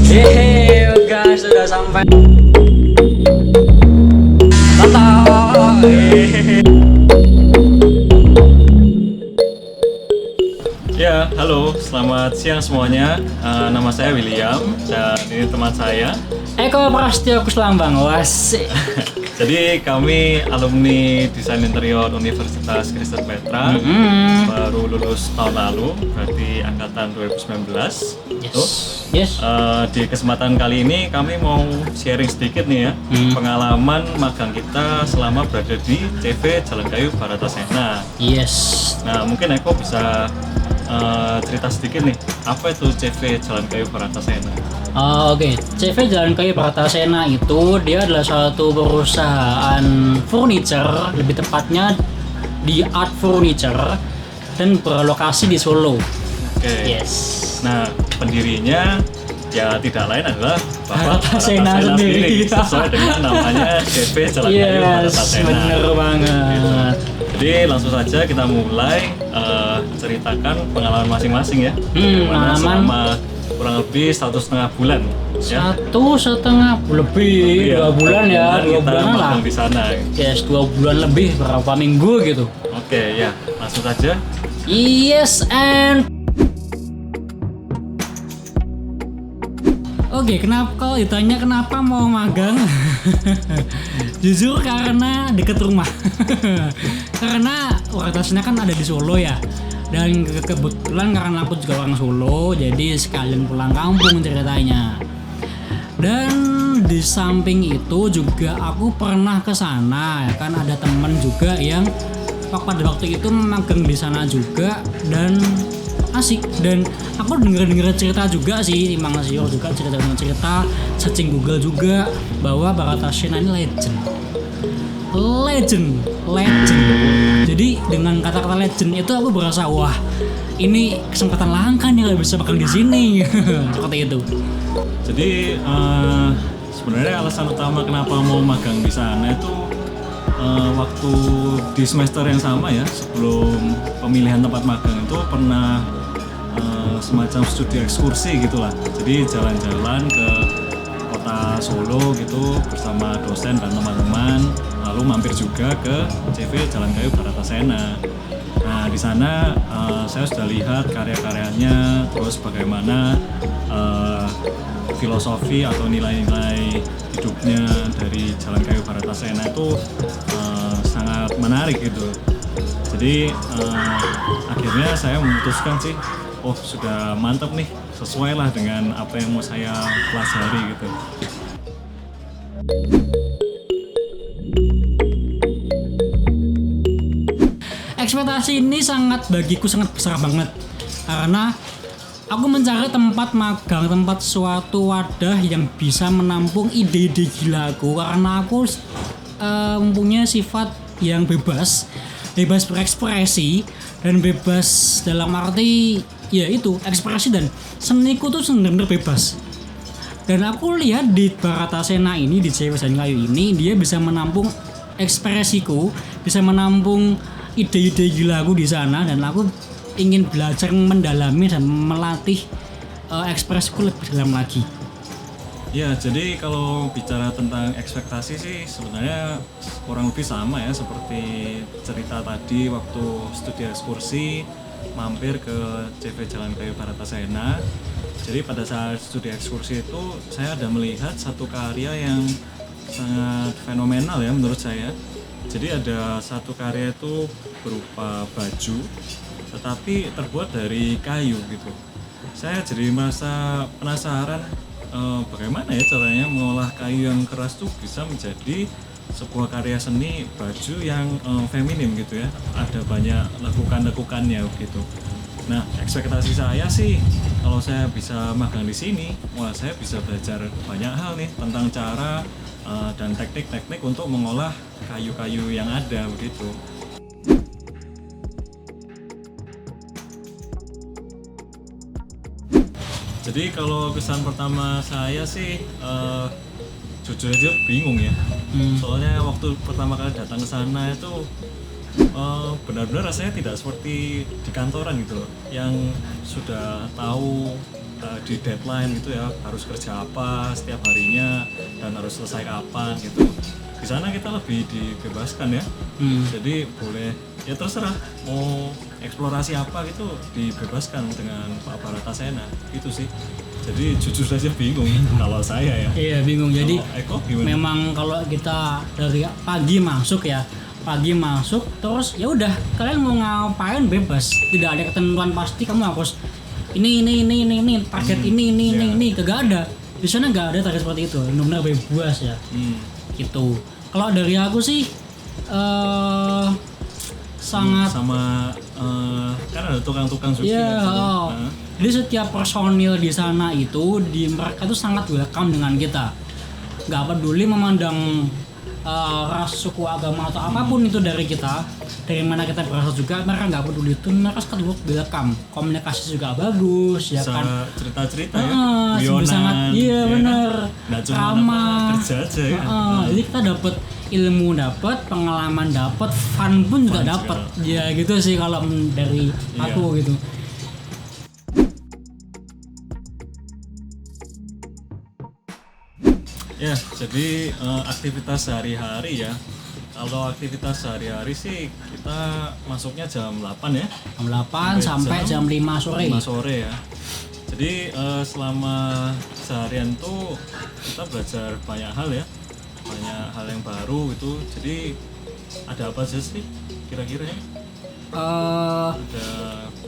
Hehe, guys, sudah sampai. Ya, halo, selamat siang semuanya. Nama saya William dan ini teman saya. Eko Prasetyo Kuslambang, wasik. Jadi kami alumni Desain Interior Universitas Kristen Petra, baru lulus tahun lalu, berarti angkatan 2019. Yes. Di kesempatan kali ini kami mau sharing sedikit nih ya, pengalaman magang kita selama berada di CV Jalan Kayu Baratasena. Yes. Nah, mungkin Eko bisa cerita sedikit nih, apa itu CV Jalan Kayu Baratasena? Oke. CV Jalan Kayu Baratasena itu dia adalah suatu perusahaan furniture, lebih tepatnya di Art Furniture dan berlokasi di Solo. Oke. Yes. Nah, pendirinya ya tidak lain adalah Baratasena sendiri. sesuai dengan namanya CV Jalan Kayu Baratasena. Bener banget. Gitu. Jadi langsung saja kita mulai ceritakan pengalaman masing-masing ya. Bagaimana pengalaman. selama kurang lebih 1,5 bulan. Ya. 1,5 lebih, 2 bulan ya, 2 kita bulan lah. magang di sana. Yes, 2 bulan lebih, berapa minggu gitu. Oke, ya langsung saja. Yes, and Oke, kalau ditanya kenapa mau magang? Jujur karena deket rumah. Karena Baratasena kan ada di Solo ya. Dan kebetulan karena aku juga orang Solo, jadi sekalian pulang kampung ceritanya. Dan di samping itu juga aku pernah ke sana, ya kan ada temen juga yang pada waktu itu magang di sana juga dan asik. Dan aku denger cerita juga sih, Mang Nasio juga cerita searching Google juga bahwa Baratasena ini legend. Jadi dengan kata-kata legend itu aku berasa wah, ini kesempatan langka nih kalau bisa magang di sini. Seperti itu. Jadi sebenarnya alasan utama kenapa mau magang di sana itu waktu di semester yang sama ya, sebelum pemilihan tempat magang itu pernah semacam studi ekskursi gitulah. Jadi jalan-jalan ke kota Solo gitu bersama dosen dan teman-teman, lalu mampir juga ke CV Jalan Kayu Baratasena. Nah, di sana saya sudah lihat karya-karyanya, terus bagaimana filosofi atau nilai-nilai hidupnya dari Jalan Kayu Baratasena itu sangat menarik gitu. Jadi akhirnya saya memutuskan sih, oh sudah mantap nih, sesuai lah dengan apa yang mau saya pelajari gitu. Ekspektasi ini bagiku sangat besar banget karena aku mencari tempat magang, tempat suatu wadah yang bisa menampung ide-ide gilaku karena aku mempunyai sifat yang bebas berekspresi dan bebas dalam arti ya itu ekspresi dan seniku tuh benar-benar bebas. Dan aku lihat di Baratasena ini, di CV Jalan Kayu ini, dia bisa menampung ekspresiku, bisa menampung ide-ide gila aku di sana, dan aku ingin belajar mendalami dan melatih ekspresiku lebih dalam lagi. Ya, jadi kalau bicara tentang ekspektasi sih sebenarnya kurang lebih sama ya seperti cerita tadi waktu studi ekskursi mampir ke CV Jalan Kayu Baratasena. Jadi pada saat studi ekskursi itu saya ada melihat satu karya yang sangat fenomenal ya menurut saya. Jadi ada satu karya itu berupa baju tetapi terbuat dari kayu gitu. Saya jadi merasa penasaran bagaimana ya caranya mengolah kayu yang keras tuh bisa menjadi sebuah karya seni baju yang feminim gitu ya. Ada banyak lekukan-lekukannya gitu. Nah, ekspektasi saya sih kalau saya bisa magang di sini, wah saya bisa belajar banyak hal nih tentang cara dan teknik-teknik untuk mengolah kayu-kayu yang ada begitu. Jadi kalau kesan pertama saya sih jujur aja bingung ya. Soalnya waktu pertama kali datang ke sana itu benar-benar rasanya tidak seperti di kantoran gitu loh, yang sudah tahu di deadline gitu ya, harus kerja apa setiap harinya dan harus selesai kapan gitu. Di sana kita lebih dibebaskan ya. Jadi boleh ya terserah mau eksplorasi apa gitu, dibebaskan dengan Pak Baratasena itu sih. Jadi jujur saja bingung kalau saya ya. Iya bingung. Jadi Kalau Eko gimana? memang kalau kita dari pagi masuk terus ya udah kalian mau ngapain bebas, tidak ada ketentuan pasti kamu harus ini target ini kagak ada di sana, nggak ada target seperti itu, benar-benar bebas ya. Gitu. Kalau dari aku sih sangat sama kan ada tukang-tukang sushi Iya, kan di sana. oh. Jadi setiap personil di sana itu mereka itu sangat welcome dengan kita. Nggak peduli memandang ras, suku, agama atau apapun itu dari kita, dari mana kita berasal juga, mereka nggak peduli itu, mereka sangat welcome. Komunikasi juga bagus, ya Bisa kan. cerita-cerita ya, Sangat, iya ya bener. kan? Nggak cuma Ramah. kerja aja ya. Jadi kita dapat ilmu, dapat pengalaman, dapat fun pun juga Fun dapat. juga. Ya gitu sih kalau dari aku gitu. Ya, jadi aktivitas sehari-hari ya. Kalau aktivitas sehari-hari sih kita masuknya jam 8 ya. Jam 8 sampai jam 5 sore. 5 sore ya. Jadi selama seharian tuh kita belajar banyak hal ya. Banyak hal yang baru gitu. Jadi ada apa aja sih kira-kira ya? Ada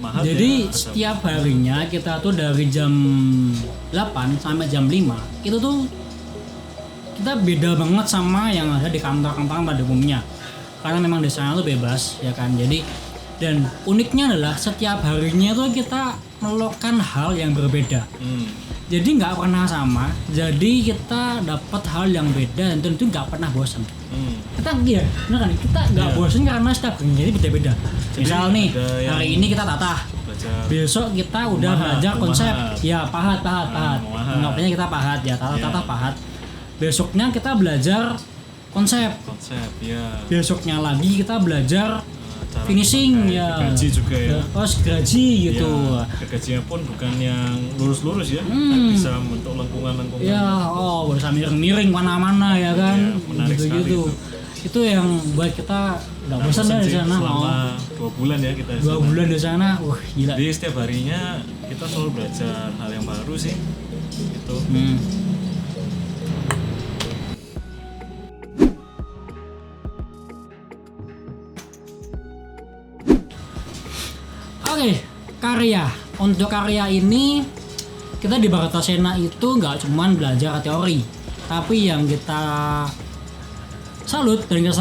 mahat Jadi ya, ada setiap harinya kita tuh dari jam 8 sampai jam 5 itu tuh kita beda banget sama yang ada di kantor-kantor pada umumnya, karena memang di sana tuh bebas ya kan. Jadi dan uniknya adalah setiap harinya tuh kita melakukan hal yang berbeda, jadi nggak pernah sama, jadi kita dapat hal yang beda dan tentu nggak pernah bosan. Kita iya benar kan, kita nggak bosan karena setiap harinya ini beda-beda. Misal nih hari ini kita tatah, belajar besok kita udah belajar konsep ya pahat anggapnya kita pahat ya, tata pahat. Besoknya kita belajar konsep ya. Besoknya lagi kita belajar Cara finishing memakai ya, gergaji juga ya. gergaji gitu Ya, gergajinya pun bukan yang lurus-lurus ya, bisa membentuk lengkungan-lengkungan. ya. Bisa miring-miring mana-mana ya kan, Ya, menarik sekali gitu. Itu yang buat kita nggak bosan ya di sih, sana. selama 2 bulan ya kita di 2 sana. bulan di sana, gila. Jadi setiap harinya kita selalu belajar hal yang baru sih itu. Oke, karya. Untuk karya ini kita di Baratasena itu nggak cuman belajar teori, tapi yang kita salut dan kita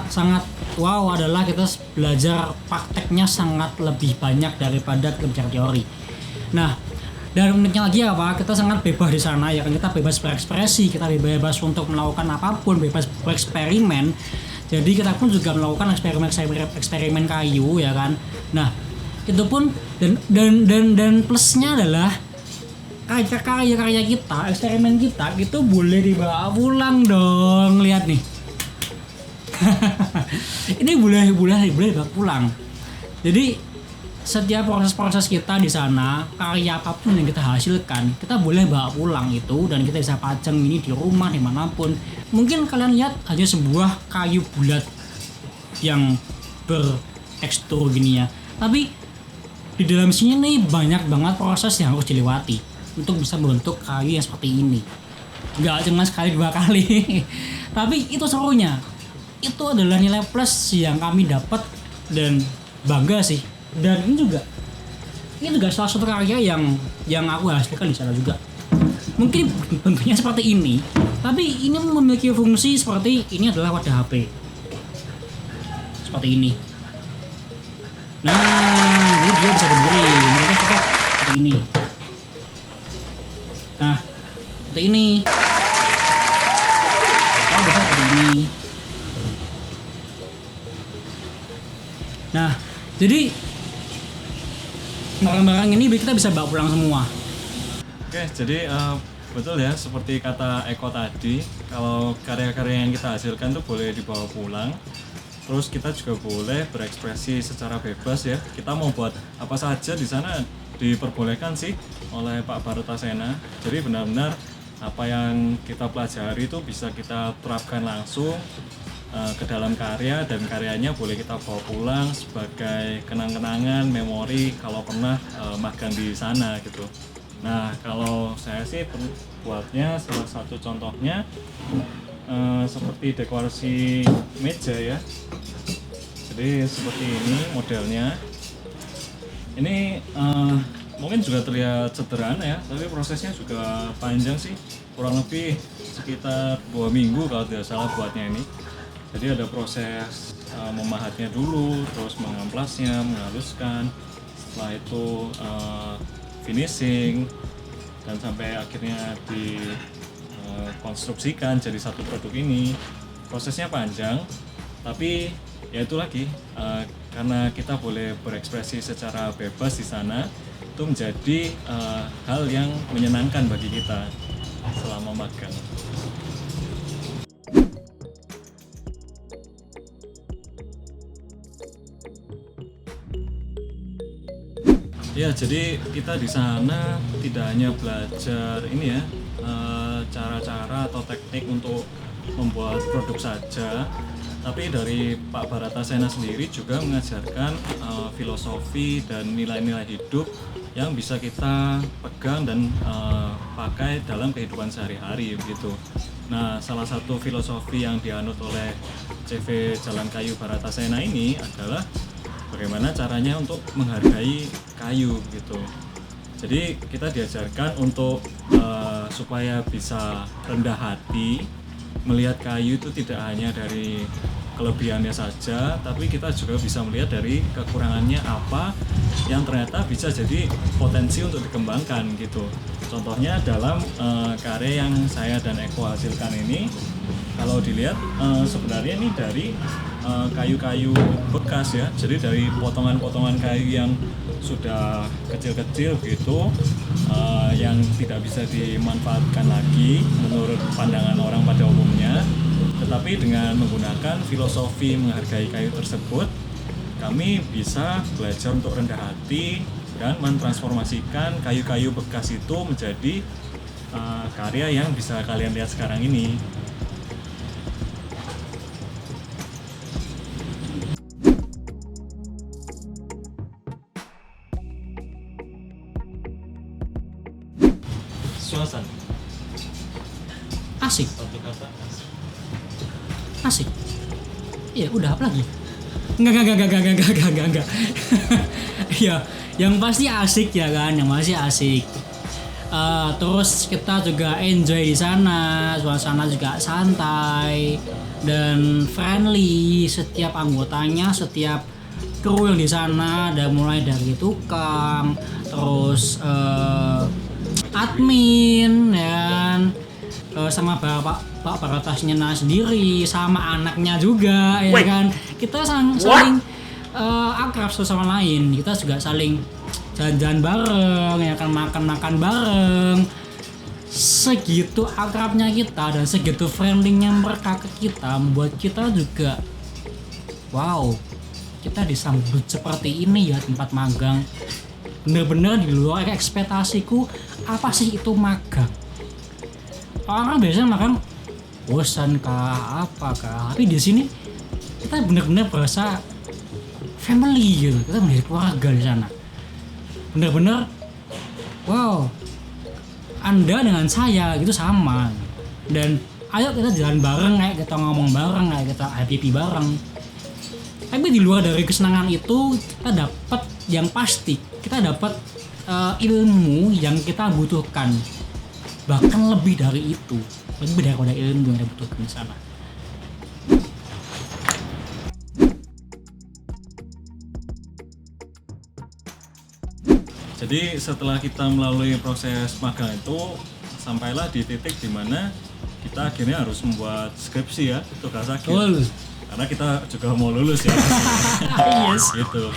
sangat wow adalah kita belajar prakteknya sangat lebih banyak daripada belajar teori. Nah, dan uniknya lagi apa? Kita sangat bebas di sana ya kan, kita bebas berekspresi, kita bebas untuk melakukan apapun, bebas bereksperimen. Jadi kita pun juga melakukan eksperimen kayu ya kan. Nah, itu pun dan plusnya adalah karya kita, eksperimen kita itu boleh dibawa pulang dong. Lihat nih. Ini boleh dibawa pulang. Jadi setiap proses kita di sana, karya apapun yang kita hasilkan, kita boleh bawa pulang itu, dan kita bisa pajang ini di rumah dimanapun. Mungkin kalian lihat hanya sebuah kayu bulat yang bertekstur gini ya, tapi di dalam sini banyak banget proses yang harus dilewati untuk bisa membentuk kayu yang seperti ini. Nggak cuma sekali 2 kali. Tapi itu serunya. Itu adalah nilai plus yang kami dapat dan bangga sih. Dan ini juga salah satu karya yang aku hasilkan di sana juga. Mungkin bentuknya seperti ini, tapi ini memiliki fungsi seperti ini adalah wadah HP. Seperti ini. Nah, jadi dia bisa berdiri. Mereka suka seperti ini. Nah, seperti ini. Kalau bisa seperti ini. Nah, jadi barang-barang ini kita bisa bawa pulang semua. Oke, jadi betul ya, seperti kata Eko tadi, kalau karya-karya yang kita hasilkan tuh boleh dibawa pulang. Terus kita juga boleh berekspresi secara bebas ya. Kita mau buat apa saja di sana diperbolehkan sih oleh Pak Baratasena. Jadi benar-benar apa yang kita pelajari itu bisa kita terapkan langsung ke dalam karya, dan karyanya boleh kita bawa pulang sebagai kenang-kenangan, memori kalau pernah magang di sana gitu. Nah, kalau saya sih buatnya salah satu contohnya seperti dekorasi meja ya. Jadi seperti ini modelnya. Ini mungkin juga terlihat sederhana ya, tapi prosesnya juga panjang sih. Kurang lebih sekitar 2 minggu kalau tidak salah buatnya ini. Jadi ada proses memahatnya dulu, terus mengamplasnya, menghaluskan. Setelah itu finishing, dan sampai akhirnya dikonstruksikan jadi satu produk ini. Prosesnya panjang, tapi ya itu lagi karena kita boleh berekspresi secara bebas di sana, itu menjadi hal yang menyenangkan bagi kita selama magang. Ya, jadi kita di sana tidak hanya belajar ini ya, cara-cara atau teknik untuk membuat produk saja, tapi dari Pak Baratasena sendiri juga mengajarkan filosofi dan nilai-nilai hidup yang bisa kita pegang dan pakai dalam kehidupan sehari-hari begitu. Nah, salah satu filosofi yang dianut oleh CV Jalan Kayu Baratasena ini adalah bagaimana caranya untuk menghargai kayu gitu. Jadi kita diajarkan untuk supaya bisa rendah hati, melihat kayu itu tidak hanya dari kelebihannya saja, tapi kita juga bisa melihat dari kekurangannya apa yang ternyata bisa jadi potensi untuk dikembangkan gitu. Contohnya dalam karya yang saya dan Eko hasilkan ini, kalau dilihat sebenarnya ini dari kayu-kayu bekas ya, jadi dari potongan-potongan kayu yang sudah kecil-kecil gitu, yang tidak bisa dimanfaatkan lagi menurut pandangan orang pada umumnya. Tetapi dengan menggunakan filosofi menghargai kayu tersebut, kami bisa belajar untuk rendah hati dan mentransformasikan kayu-kayu bekas itu menjadi karya yang bisa kalian lihat sekarang ini. Suasana. Asik. Satu kata. Asik. Iya, udah apa lagi? Enggak. Ya, yang pasti asik ya kan, yang masih asik. Terus kita juga enjoy di sana, suasana juga santai dan friendly. Setiap anggotanya, setiap kru yang di sana, ada mulai dari tukang, terus admin dan sama Pak Baratasena sendiri, sama anaknya juga ya kan. Kita saling akrab satu sama lain. Kita juga saling jalan-jalan bareng, ya kan, makan-makan bareng. Segitu akrabnya kita dan segitu friendly-nya mereka ke kita, membuat kita juga wow, kita disambut seperti ini ya tempat magang. Bener-bener di luar ekspektasiku. Apa sih itu magang? Orang biasanya magang bosan kah, apa kah? Tapi di sini kita bener-bener berasa family gitu. Kita menjadi keluarga di sana. Bener-bener wow, Anda dengan saya gitu sama. Dan ayo kita jalan bareng, kayak kita ngomong bareng, kayak kita happy bareng. Tapi di luar dari kesenangan itu, kita dapat yang pasti, kita dapat ilmu yang kita butuhkan, bahkan lebih dari itu, lebih daripada ilmu yang kita butuhkan di sana. Jadi setelah kita melalui proses magang itu, sampailah di titik dimana kita akhirnya harus membuat skripsi ya, tugas akhir. Karena kita juga mau lulus ya. Yes. Gitu.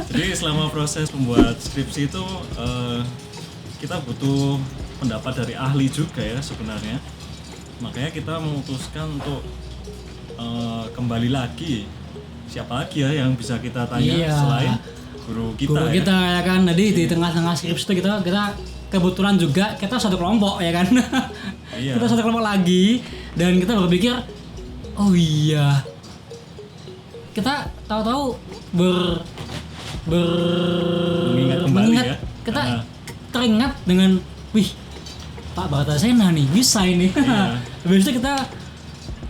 Jadi selama proses membuat skripsi itu kita butuh pendapat dari ahli juga ya sebenarnya. Makanya kita memutuskan untuk kembali lagi siapa lagi ya yang bisa kita tanya Iya. selain guru kita Guru ya. kita ya kan. Jadi di tengah-tengah skripsi itu kita kebetulan juga kita satu kelompok ya kan. Iya. Kita satu kelompok lagi dan kita berpikir, oh iya, kita tahu-tahu Mengingat kembali mengingat, ya. kita teringat dengan, wih, Pak Baratasena nih bisa ini. Iya. Habis itu kita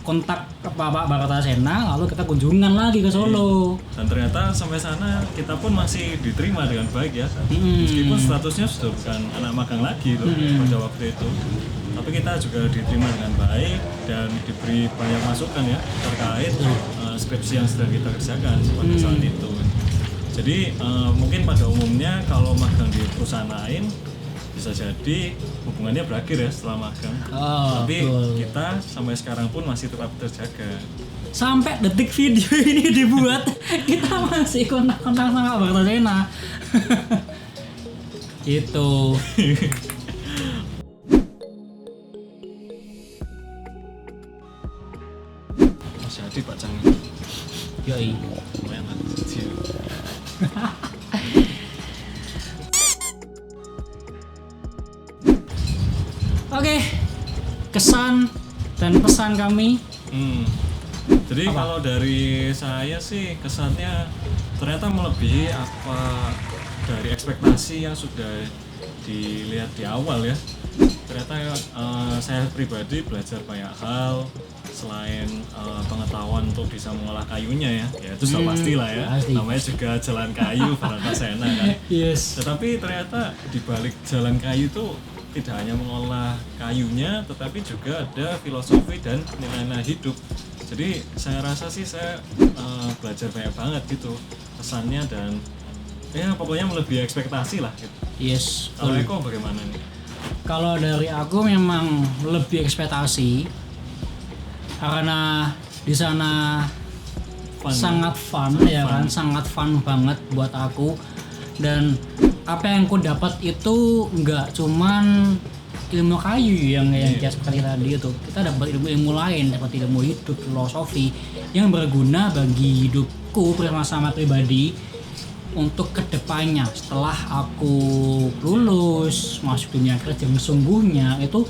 kontak ke Pak Baratasena, lalu kita kunjungan lagi ke Solo. Dan ternyata sampai sana kita pun masih diterima dengan baik ya. Hmm. Meskipun statusnya sudah bukan anak magang lagi tuh pada waktu itu. Tapi kita juga diterima dengan baik dan diberi banyak masukan ya terkait skripsi yang sedang kita kerjakan pada saat itu. Jadi mungkin pada umumnya kalau magang di perusahaan lain bisa jadi hubungannya berakhir ya setelah magang. Oh, Tapi betul. kita sampai sekarang pun masih tetap terjaga. Sampai detik video ini dibuat, kita masih kontak-kontak sama Pak Baratasena. Gitu. Masih ada Pak Cang. Yoi. Lumayan lah kecil. Oke, kesan dan pesan kami. Jadi kalau dari saya sih kesannya ternyata melebihi apa dari ekspektasi yang sudah dilihat di awal ya. Ternyata saya pribadi belajar banyak hal selain pengetahuan untuk bisa mengolah kayunya ya itu sudah pasti lah ya. Pasti. Namanya juga jalan kayu Baratasena kan. Yes. Tetapi ternyata di balik jalan kayu itu tidak hanya mengolah kayunya, tetapi juga ada filosofi dan nilai-nilai hidup. Jadi saya rasa sih saya belajar banyak banget gitu kesannya dan ya pokoknya melebihi ekspektasi lah gitu. Yes. Kalau Betul. Eko bagaimana nih? Kalau dari aku memang lebih ekspektasi karena di sana Fun, sangat fun ya kan, sangat fun banget buat aku. Dan apa yang aku dapat itu nggak cuman ilmu kayu yang kayak seperti tadi itu, kita dapat ilmu lain, dapat ilmu hidup, filosofi yang berguna bagi hidupku bersama pribadi untuk kedepannya setelah aku lulus masuk dunia kerja yang sesungguhnya itu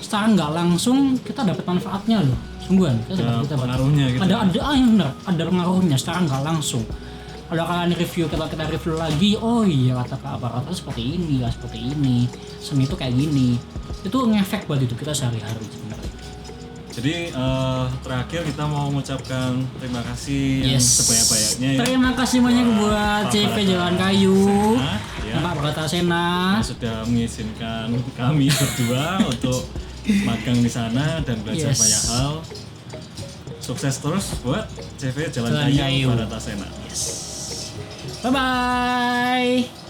secara nggak langsung kita dapat manfaatnya loh, sungguhan Ada pengaruhnya gitu. ada pengaruhnya secara nggak langsung. Kalau kalian review, kita review lagi, oh iya kata Kak Barata seperti ini, ya seperti ini, seni itu kayak gini, itu ngefek buat hidup kita sehari-hari sebenarnya. Jadi terakhir kita mau mengucapkan terima kasih yang sebanyak-banyaknya ya. Terima kasih banyak buat Pak CV Jalan Kayu, ya, Pak Baratasena. yang sudah mengizinkan kami berdua untuk magang di sana dan belajar Yes. banyak hal. Sukses terus buat CV Jalan Jalan Kayu Kayu. Baratasena. Bye bye.